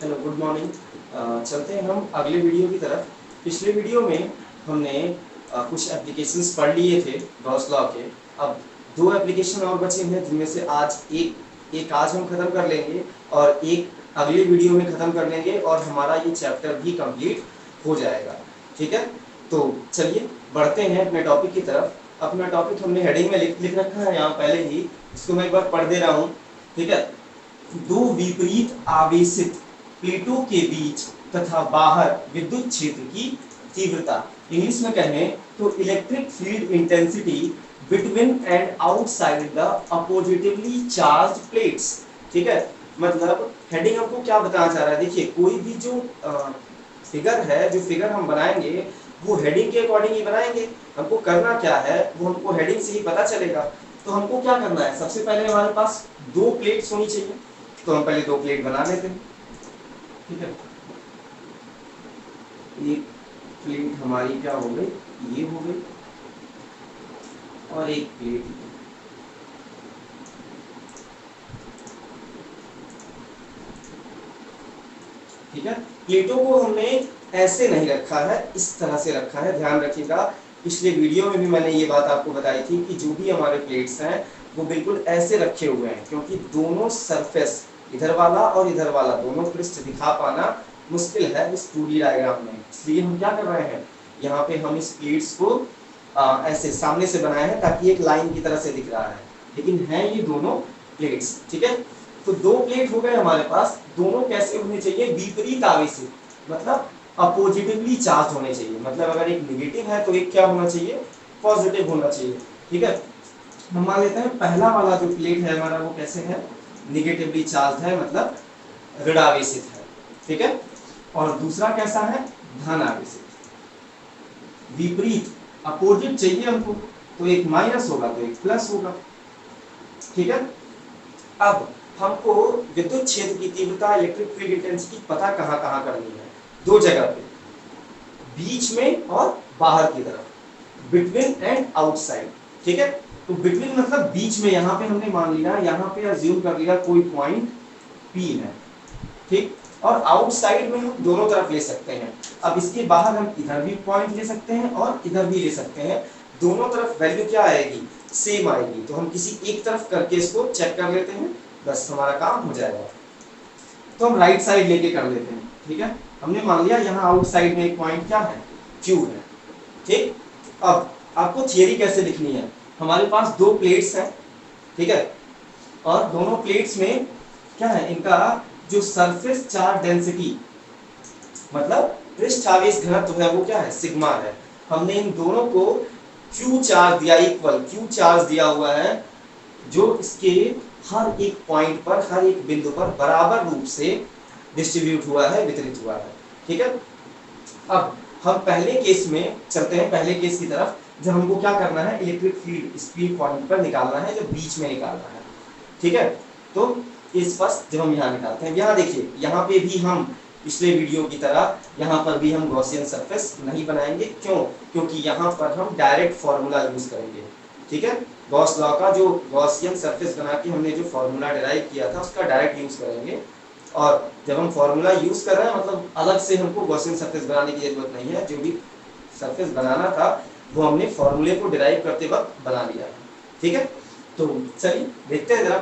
Hello, good morning. चलते हैं हम अगले वीडियो की तरफ। पिछले वीडियो में हमने कुछ एप्लीकेशंस पढ़ लिए थे गॉस लॉ के। अब दो एप्लीकेशन और बचे हैं, जिनमें से आज एक एक आज हम ख़त्म कर लेंगे और एक अगले वीडियो में ख़त्म कर लेंगे और हमारा ये चैप्टर भी कंप्लीट हो जाएगा। ठीक है, तो चलिए बढ़ते हैं अपने टॉपिक की तरफ। अपना टॉपिक हमने हेडिंग में लिख रखा है यहाँ पहले ही, इसको मैं एक बार पढ़ दे रहा हूँ। ठीक है, दो विपरीत आवेशित प्लेटों के बीच तथा बाहर विद्युत क्षेत्र की तीव्रता। इंग्लिश में कहें तो electric field intensity between and outside the oppositely charge plates. ठीक है, मतलब हेडिंग हमको क्या बताना चाह रहा है। देखिए, कोई भी जो फिगर है, जो फिगर हम बनाएंगे वो हेडिंग के अकॉर्डिंग ही बनाएंगे। हमको करना क्या है वो हमको हेडिंग से ही पता चलेगा। तो हमको क्या करना है, सबसे पहले हमारे पास दो प्लेट्स होनी चाहिए, तो हम पहले दो प्लेट बना लेते हैं। ठीक है, एक प्लेट हमारी क्या हो गई, ये हो गई, और एक प्लेट ठीक है। प्लेटों को हमने ऐसे नहीं रखा है, इस तरह से रखा है, ध्यान रखिएगा। पिछले वीडियो में भी मैंने ये बात आपको बताई थी कि जो भी हमारे प्लेट्स हैं वो बिल्कुल ऐसे रखे हुए हैं, क्योंकि दोनों सरफेस, इधर वाला और इधर वाला, दोनों पृष्ठ दिखा पाना मुश्किल है इस 2D डायग्राम में। इसलिए हम क्या कर रहे हैं, यहाँ पे हम इस प्लेट्स को ऐसे सामने से बनाए हैं ताकि एक लाइन की तरह से दिख रहा है, लेकिन हैं ये दोनों प्लेट्स। ठीक है, तो दो प्लेट हो गए हमारे पास। दोनों कैसे होने चाहिए, विपरीत आवेशित, मतलब अपोजिटिवली चार्ज होने चाहिए। मतलब अगर एक नेगेटिव है तो एक क्या होना चाहिए, पॉजिटिव होना चाहिए। ठीक है, हम मान लेते हैं पहला वाला जो प्लेट है हमारा वो कैसे है, निगेटिवली चार्ज है, मतलब ऋणावेशित है। ठीक है, और दूसरा कैसा है, धन आवेशित। विपरीत, अपोजिट चाहिए हमको, तो एक माइनस होगा तो एक प्लस होगा। ठीक है, अब हमको विद्युत क्षेत्र की तीव्रता, इलेक्ट्रिक फील्ड इंटेंसिटी पता कहाँ कहाँ करनी है, दो जगह पे, बीच में और बाहर की तरफ, बिटवीन एंड आउटसाइड। ठीक है, तो बिटवीन मतलब बीच में, यहाँ पे हमने मान लिया, यहाँ पे अज्यूम कर लिया कोई पॉइंट P है। ठीक, और आउटसाइड में हम दोनों तरफ ले सकते हैं। अब इसके बाहर हम इधर भी पॉइंट ले सकते हैं और इधर भी ले सकते हैं। दोनों तरफ वैल्यू क्या आएगी, सेम आएगी। तो हम किसी एक तरफ करके इसको चेक कर लेते हैं, बस हमारा काम हो जाएगा। तो हम राइट साइड लेके कर लेते हैं। ठीक है, हमने मान लिया यहाँ आउटसाइड में एक पॉइंट क्या है, Q है। ठीक, अब आपको थियरी कैसे लिखनी है, हमारे पास दो प्लेट्स हैं। ठीक है, और दोनों प्लेट्स में क्या है, इनका जो सरफेस चार्ज डेंसिटी, मतलब पृष्ठ आवेश घनत्व है, वो क्या है, सिग्मा है। हमने इन दोनों को Q चार्ज दिया, इक्वल Q चार्ज दिया हुआ है, जो इसके हर एक पॉइंट पर, हर एक बिंदु पर बराबर रूप से डिस्ट्रीब्यूट हुआ है, वितरित हुआ है। ठीक है, अब हम पहले केस में चलते हैं, पहले केस की तरफ, जब हमको क्या करना है, इलेक्ट्रिक फील्ड स्पीड पॉइंट पर निकालना है, जो बीच में निकालना है। ठीक है, तो इस फर्स्ट जब हम यहाँ निकालते हैं, यहाँ देखिए, यहाँ पे भी हम पिछले वीडियो की तरह यहाँ पर भी हम गॉसियन सरफेस नहीं बनाएंगे। क्यों, क्योंकि यहाँ पर हम डायरेक्ट फॉर्मूला यूज करेंगे। ठीक है, गॉस लॉ का जो गॉसियन सरफेस बना के हमने जो फॉर्मूला डिराइव किया था उसका डायरेक्ट यूज करेंगे। और जब हम फॉर्मूला यूज कर रहे हैं, मतलब अलग से हमको गॉसियन सरफेस बनाने की जरूरत नहीं है। जो भी सरफेस बनाना था वो हमने फॉर्मूले को डिराइव करते वक्त बना लिया है। ठीक है, तो चलिए देखते हैं जरा।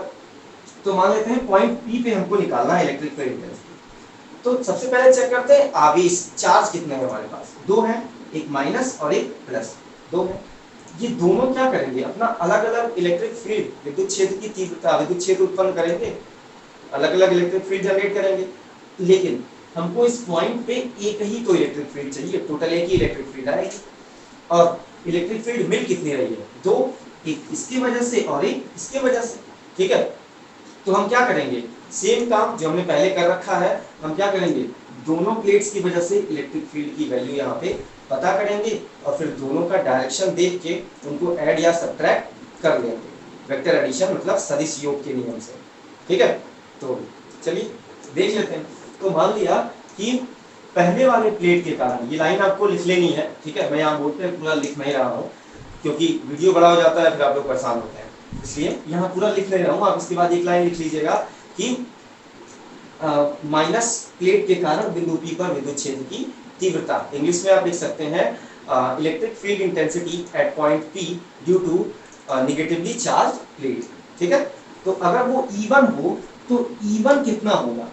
तो मान लेते हैं पॉइंट P पे हमको निकालना है इलेक्ट्रिक फील्ड इंटेंसिटी। तो सबसे पहले चेक करते हैं आवेश, चार्ज कितने हैं हमारे पास, दो हैं, एक माइनस और एक प्लस, दो है। ये दोनों क्या करेंगे, अपना अलग अलग इलेक्ट्रिक फील्ड, विद्युत क्षेत्र की तीव्रता, विद्युत क्षेत्र उत्पन्न करेंगे, अलग अलग इलेक्ट्रिक फील्ड जनरेट करेंगे। लेकिन हमको इस पॉइंट पे एक ही तो इलेक्ट्रिक फील्ड चाहिए, टोटल एक ही इलेक्ट्रिक फील्ड आएगी। और इलेक्ट्रिक फील्ड मिल कितनी रही है, दो, एक इसकी वजह से और एक इसके वजह से। ठीक है, तो हम क्या करेंगे, सेम काम जो हमने पहले कर रखा है, हम क्या करेंगे, दोनों प्लेट्स की वजह से इलेक्ट्रिक फील्ड की वैल्यू यहाँ पे पता करेंगे और फिर दोनों का डायरेक्शन देख के उनको ऐड या सब्ट्रैक्ट कर लेंगे, वेक्टर एडिशन मतलब सदिश योग के नियम से। ठीक है, तो चलिए देख लेते हैं। तो मान लिया कि पहले वाले प्लेट के कारण, ये लाइन आपको लिख लेनी है। ठीक है, मैं यहाँ बोर्ड पे पूरा लिख नहीं रहा हूँ क्योंकि वीडियो बड़ा हो जाता है, फिर आप लोग परेशान होते हैं, इसलिए यहाँ पूरा लिख नहीं रहा हूँ। आप इसके बाद एक लाइन लिख लीजिएगा कि माइनस प्लेट के कारण बिंदु P पर विद्युत क्षेत्र की तीव्रता। इंग्लिश में आप लिख सकते हैं electric field intensity at point P due to negatively charge plate. ठीक है, तो अगर वो E1 हो तो E1 कितना होगा?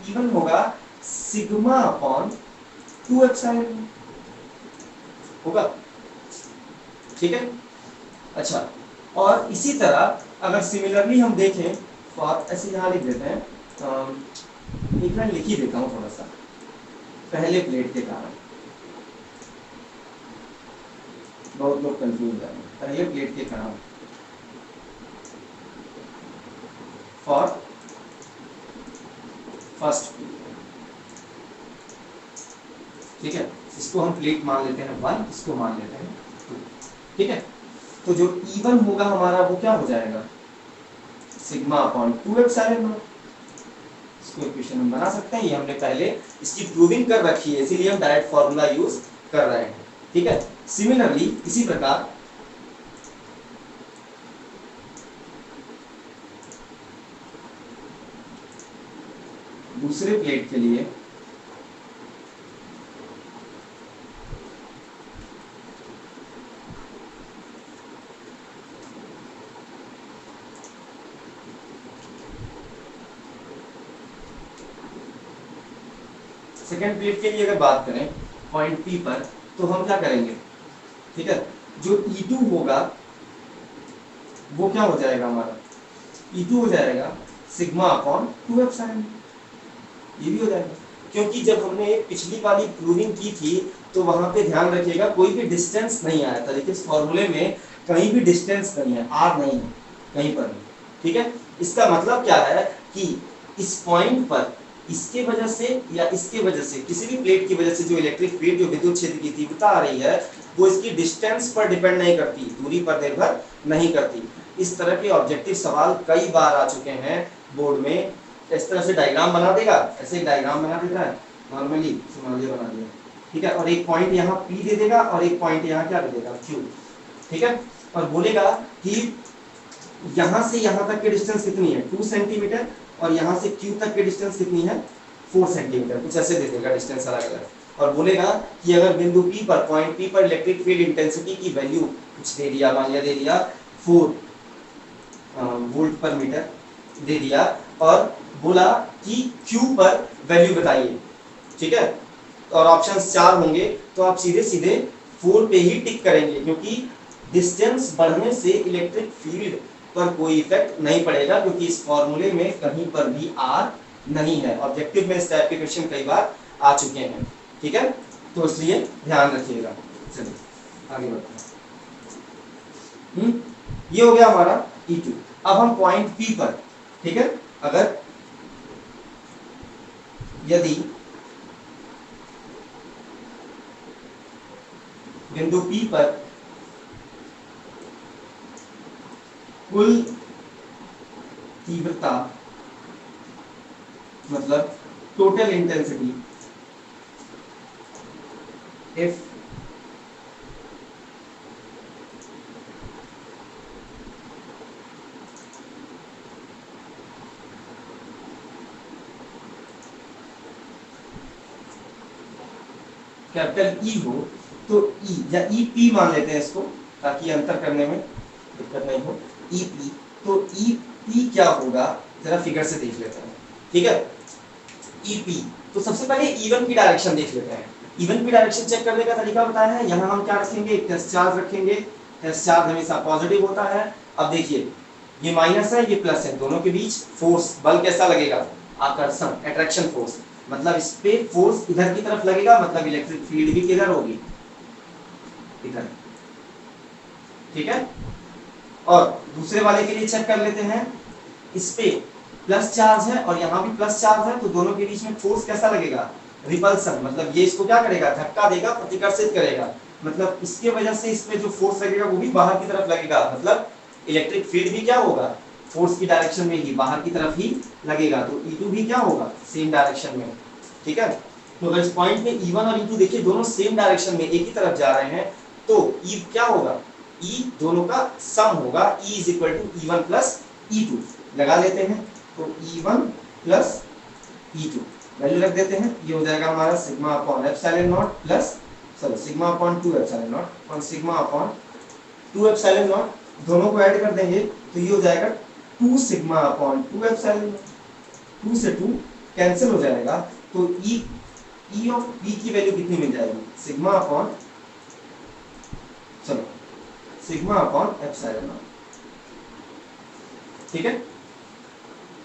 E1 होगा सिग्मा अपॉन 2 एप्सिलॉन होगा। ठीक है, अच्छा, और इसी तरह अगर सिमिलरली हम देखें फॉर, ऐसे यहाँ लिख देते हैं, एक लाइन लिख ही देता हूँ थोड़ा सा, पहले प्लेट के कारण बहुत लोग कंफ्यूज है, पहले प्लेट के कारण फॉर फर्स्ट प्लेट। ठीक है, इसको हम प्लेट मान लेते हैं 1, इसको मान लेते हैं 2। ठीक है, तो जो E1 होगा हमारा वो क्या हो जाएगा? Sigma upon 2 epsilon not. इसको इक्वेशन हम बना सकते हैं, ये हमने पहले इसकी प्रूविंग कर रखी है, इसीलिए हम डायरेक्ट फॉर्मूला यूज कर रहे हैं। ठीक है, सिमिलरली इसी प्रकार दूसरे प्लेट के लिए सेकेंड प्लेट के लिए अगर बात करें पॉइंट P पर, तो हम क्या करेंगे? ठीक है, जो E2 होगा वो क्या हो जाएगा हमारा? E2 हो जाएगा सिग्मा अपॉन 2 एप्सिलॉन। ये भी हो जाएगा, क्योंकि जब हमने पिछली वाली प्रूविंग की थी तो वहां पे ध्यान रखिएगा कोई भी डिस्टेंस नहीं आया था, लेकिन इस फॉर्मूले में कहीं भी डिस्टेंस नहीं है, आर नहीं है कहीं पर भी। ठीक है, इसका मतलब क्या है कि इस पॉइंट पर इसके वजह से या इसके वजह से, किसी भी प्लेट की वजह से जो इलेक्ट्रिक फील्ड, जो विद्युत क्षेत्र की तीव्रता आ रही है, वो इसकी डिस्टेंस पर डिपेंड नहीं करती, दूरी पर निर्भर नहीं करती। इस तरह के ऑब्जेक्टिव सवाल कई बार आ चुके हैं बोर्ड में। इस तरह से डायग्राम बना देगा, ऐसे एक डायग्राम बना देता है नॉर्मली, मान लिया बना दिया। ठीक है, और एक पॉइंट यहाँ P दे देगा और एक पॉइंट यहाँ क्या दे देगा? Q। ठीक है, और बोलेगा कि यहाँ से यहाँ तक की डिस्टेंस कितनी है? 2 सेंटीमीटर, और यहाँ से Q तक की डिस्टेंस कितनी है? 4 सेंटीमीटर, कुछ ऐसे दे देगा डिस्टेंस अलग अलग, और बोलेगा कि अगर बिंदु P पर, पॉइंट P पर इलेक्ट्रिक फील्ड इंटेंसिटी की वैल्यू कुछ दे दिया, मान लिया दे दिया 4 वोल्ट पर मीटर दे दिया, और बोला कि Q पर वैल्यू बताइए। ठीक है, और ऑप्शंस 4 होंगे, तो आप सीधे सीधे 4 पे ही टिक करेंगे, क्योंकि डिस्टेंस बढ़ने से इलेक्ट्रिक फील्ड पर कोई इफेक्ट नहीं पड़ेगा, क्योंकि इस फॉर्मूले में कहीं पर भी आर नहीं है। ऑब्जेक्टिव में इस टाइप के क्वेश्चन कई बार आ चुके हैं। ठीक है, तो इसलिए ध्यान रखिएगा। चलिए आगे बढ़ते हैं। ये हो गया हमारा E2। अब हम पॉइंट P पर, ठीक है, अगर यदि बिंदु P पर कुल तीव्रता, मतलब total intensity F capital E हो, तो E या EP मान लेते हैं इसको, ताकि अंतर करने में दिक्कत नहीं हो। EP, तो EP क्या होगा जरा फिगर से देख लेते हैं। ठीक है, EP, तो सबसे पहले E1 की डायरेक्शन देख लेते हैं। E1 की डायरेक्शन चेक करने का तरीका बताया है, यहाँ हम क्या रखेंगे? एक टेस्ट चार्ज रखेंगे। टेस्ट चार्ज हमेशा पॉजिटिव होता है। अब देखिए, ये माइनस है, ये प्लस है, दोनों के बीच फोर्स, बल कैसा लगेगा? आकर्षण, अट्रैक्शन फोर्स, मतलब इस पे फोर्स इधर की तरफ लगेगा, मतलब इलेक्ट्रिक फील्ड भी किधर होगी? इधर। ठीक है, और दूसरे वाले के लिए चेक कर लेते हैं। इस पे प्लस चार्ज है और यहाँ भी प्लस चार्ज है, तो दोनों के बीच में फोर्स कैसा लगेगा? रिपल्सन, मतलब ये इसको क्या करेगा? धक्का देगा, प्रतिकर्षित करेगा, मतलब इसके वजह से इसमें जो फोर्स लगेगा वो भी बाहर की तरफ लगेगा, मतलब इलेक्ट्रिक फील्ड भी क्या होगा? फोर्स की डायरेक्शन में ही, बाहर की तरफ ही लगेगा। तो E2 भी क्या होगा? सेम डायरेक्शन में। ठीक है, तो अगर इस पॉइंट में E1 और E2 देखिए दोनों सेम डायरेक्शन में एक ही तरफ जा रहे हैं, तो E क्या होगा? E दोनों का सम होगा, E = E1 + E2 लगा लेते हैं। तो E1 + E2 वैल्यू रख देते हैं, ये हो जाएगा हमारा sigma upon epsilon not plus sigma upon 2 epsilon not और सिग्मा अपॉन 2 एप्सिलॉन नॉट, दोनों को ऐड कर देंगे तो ये हो जाएगा 2 सिग्मा अपॉन 2 एप्सिलॉन नॉट। 2 से 2 कैंसिल हो जाएगा तो E ऑफ P की वैल्यू कितनी मिल जाएगी, sigma upon sigma upon epsilon not. ठीक है,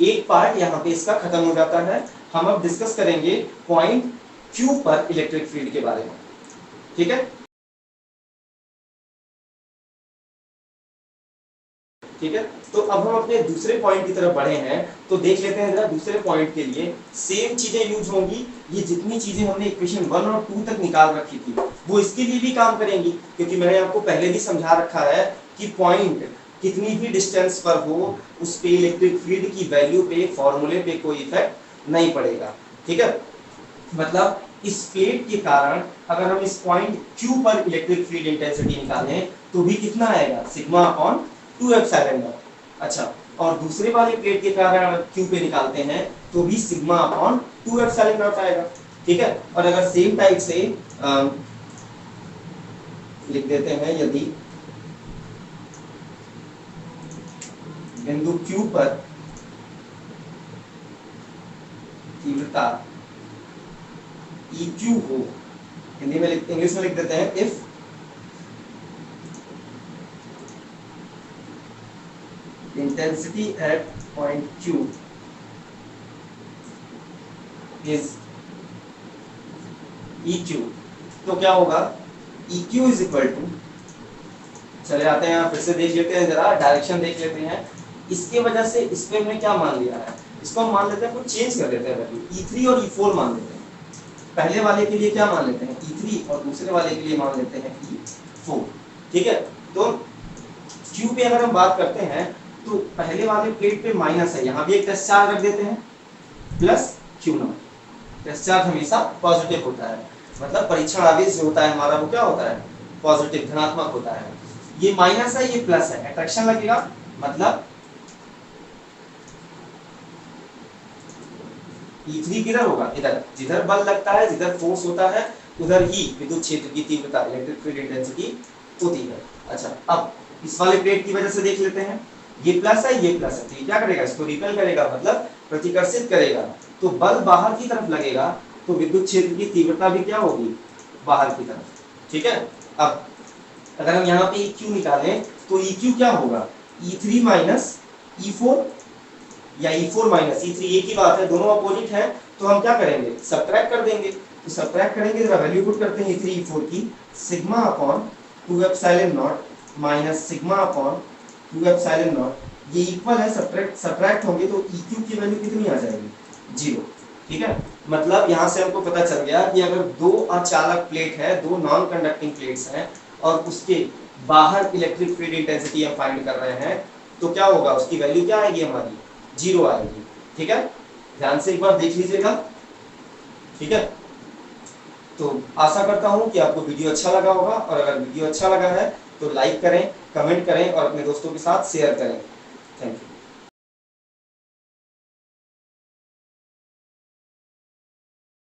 एक पार्ट यहाँ पे इसका खत्म हो जाता है। हम अब डिस्कस करेंगे पॉइंट Q पर इलेक्ट्रिक फील्ड के बारे में। ठीक है, ठीक है, तो अब हम अपने दूसरे पॉइंट की तरफ बढ़े हैं, तो देख लेते हैं जरा दूसरे पॉइंट के लिए सेम चीजें यूज होंगी। ये जितनी चीजें हमने इक्वेशन 1 और 2 तक निकाल रखी थी वो इसके लिए भी काम करेंगी, क्योंकि मैंने आपको पहले भी समझा रखा है कि पॉइंट कितनी भी डिस्टेंस पर हो उस पे इलेक्ट्रिक फील्ड की वैल्यू पे फॉर्मूले पे कोई इफेक्ट नहीं पड़ेगा। ठीक है, मतलब इस प्लेट के कारण अगर हम इस पॉइंट Q पर इलेक्ट्रिक फील्ड इंटेंसिटी निकालें तो भी कितना आएगा, सिग्मा अपॉन 2 एप्सिलॉन नॉट। अच्छा, और दूसरे वाले प्लेट के कारण अगर Q पे निकालते हैं तो भी सिग्मा अपॉन 2 एप्सिलॉन नॉट आएगा। ठीक है, और अगर सेम टाइप से लिख देते हैं, यदि बिंदु Q पर तीव्रता EQ हो, हिंदी में इंग्लिश में लिख देते हैं, if intensity at point Q is EQ, तो क्या होगा, EQ इज इक्वल टू, चले आते हैं फिर से देख लेते हैं, जरा डायरेक्शन देख लेते हैं। इसके वजह से इस पे हमने क्या मान लिया है, इसको हम मान लेते हैं, कुछ चेंज कर देते हैं वैल्यू, E3 और E4 मान लेते हैं। पहले वाले के लिए क्या मान लेते हैं, E3, और दूसरे वाले के लिए मान लेते हैं E4। ठीक है, तो Q पे अगर हम बात करते हैं तो पहले वाले प्लेट पे माइनस है, यहाँ भी एक प्लस चार्ज रख देते हैं, प्लस Q0। प्लस चार्ज हमेशा पॉजिटिव होता है, मतलब परीक्षण आवेश जो होता है हमारा वो क्या होता है, पॉजिटिव धनात्मक होता है। ये माइनस है, ये प्लस है, अट्रैक्शन लगेगा, मतलब E3 किधर होगा, इधर, जिधर बल लगता है, जिधर फोर्स होता है उधर ही विद्युत क्षेत्र की तीव्रता इलेक्ट्रिक फील्ड इंटेंसिटी होती है। अच्छा, अब इस वाले प्लेट की वजह से देख लेते हैं, ये प्लस है, ये प्लस है, तो ये क्या करेगा, इसको रिपेल करेगा, मतलब प्रतिकर्षित करेगा, तो बल बाहर की तरफ लगेगा, तो विद्युत क्षेत्र की तीव्रता भी क्या होगी, बाहर की तरफ। ठीक है, अब अगर हम यहाँ पे EQ निकालें तो EQ क्या होगा, E3 माइनस E4 या E4 माइनस E3, एक ही बात है, दोनों अपोजिट है, तो हम क्या करेंगे, सब्ट्रैक्ट कर देंगे। तो सब्ट्रैक्ट करेंगे, जरा वैल्यू पुट करते हैं E3 E4 की, sigma upon 2 epsilon not minus sigma upon 2 epsilon not, ये इक्वल है, सब्ट्रैक्ट होंगे तो EQ की वैल्यू कितनी आ जाएगी, 0। ठीक है, मतलब यहाँ से हमको पता चल गया कि अगर दो अचालक प्लेट है, दो नॉन कंडक्टिंग प्लेट्स हैं, और उसके बाहर इलेक्ट्रिक फील्ड इंटेंसिटी हम फाइंड कर रहे हैं, तो क्या होगा, उसकी वैल्यू क्या आएगी, हमारी 0 आएगी। ठीक है, ध्यान से एक बार देख लीजिएगा। ठीक है, तो आशा करता हूं कि आपको वीडियो अच्छा लगा होगा, और अगर वीडियो अच्छा लगा है तो लाइक करें, कमेंट करें और अपने दोस्तों के साथ शेयर करें। Thank you.